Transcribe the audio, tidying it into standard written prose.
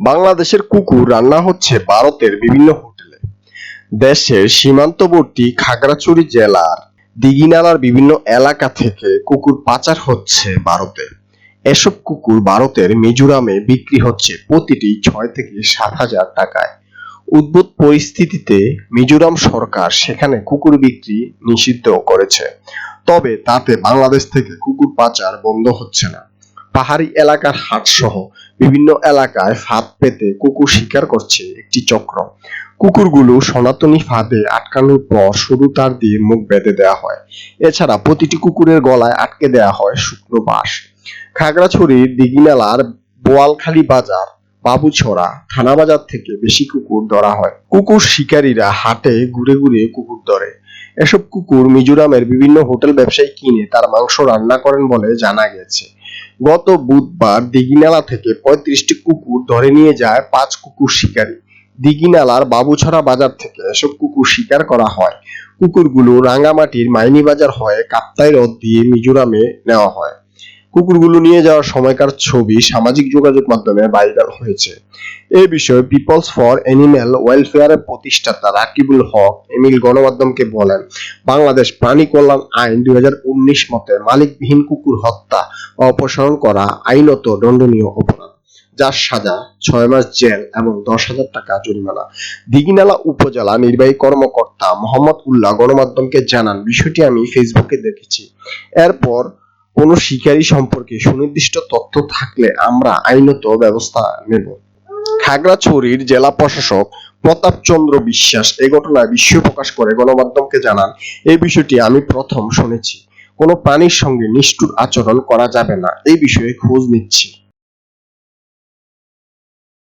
বাংলাদেশের কুকুর রান্না হচ্ছে ভারতের বিভিন্ন হোটেলে। দেশের সীমান্তবর্তী খাগড়াছড়ি জেলার দীঘিনালার বিভিন্ন এলাকা থেকে কুকুর পাচার হচ্ছে ভারতে। এসব কুকুর ভারতের মিজোরামে বিক্রি হচ্ছে প্রতিটি ৬ থেকে ৭ হাজার টাকায়। উদ্ভূত পরিস্থিতিতে মিজোরাম সরকার সেখানে কুকুর বিক্রি নিষিদ্ধ করেছে। তবে তাতে বাংলাদেশ থেকে কুকুর পাচার বন্ধ হচ্ছে না। পাহাড়ি এলাকার হাটসহ বিভিন্ন এলাকায় ফাঁদ পেতে কুকুর শিকার করছে একটি চক্র। কুকুরগুলো সনাতনী ফাঁদে আটকানোর পর সরু তার দিয়ে মুখ বেঁধে দেওয়া হয়। এছাড়া প্রতিটি কুকুরের গলায় আটকে দেওয়া হয় শুকনো বাঁশ। খাগড়াছড়ির দীঘিনালার বোয়ালখালী বাজার, বাবুছড়া থানা বাজার থেকে বেশি কুকুর ধরা হয়। কুকুর শিকারীরা হাটে ঘুরে ঘুরে কুকুর ধরে। এসব কুকুর মিজোরামের বিভিন্ন হোটেল ব্যবসায়ী কিনে তার মাংস রান্না করেন বলে জানা গেছে। গত বুধবার দীঘিনালা থেকে ৩৫টি কুকুর ধরে নিয়ে যায় ৫ কুকুর শিকারী। দীঘিনালার বাবুছড়া বাজার থেকে এসব কুকুর শিকার করা হয়। কুকুরগুলো রাঙ্গামাটির মাইনীবাজার হয়ে কাপ্তাই হ্রদ দিয়ে মিজোরামে নেওয়া হয়। কুকুরগুলো নিয়ে যাওয়ার সময়কার ছবি সামাজিক যোগাযোগ মাধ্যমে ভাইরাল হয়েছে। এ বিষয়ে পিপলস ফর অ্যানিম্যাল ওয়েলফেয়ারের প্রতিষ্ঠাতা রাকিবুল হক এমিল গণমাধ্যমকে বলেন, বাংলাদেশ প্রাণী কল্যাণ আইন ২০১৯ মতে মালিকবিহীন কুকুর হত্যা বা অপসারণ করা আইনত দণ্ডনীয় অপরাধ, যার সাজা ৬ মাস জেল এবং ১০,০০০ টাকা জরিমানা। দীঘিনালা উপজেলা নির্বাহী কর্মকর্তা মোহাম্মদ উল্লাহ গণমাধ্যমকে জানান, বিষয়টি আমি ফেসবুকে দেখেছি। এরপর কোনো শিকারী সম্পর্কে সুনির্দিষ্ট তথ্য থাকলে আমরা আইনত ব্যবস্থা নেব। খাগড়াছড়ির জেলা প্রশাসক প্রতাপ চন্দ্র বিশ্বাস এ ঘটনায় বিস্ময় প্রকাশ করে গণমাধ্যমকে জানান, এই বিষয়টি আমি প্রথম শুনেছি। কোনো প্রাণীর সঙ্গে নিষ্ঠুর আচরণ করা যাবে না, এই বিষয়ে খোঁজ নিচ্ছি।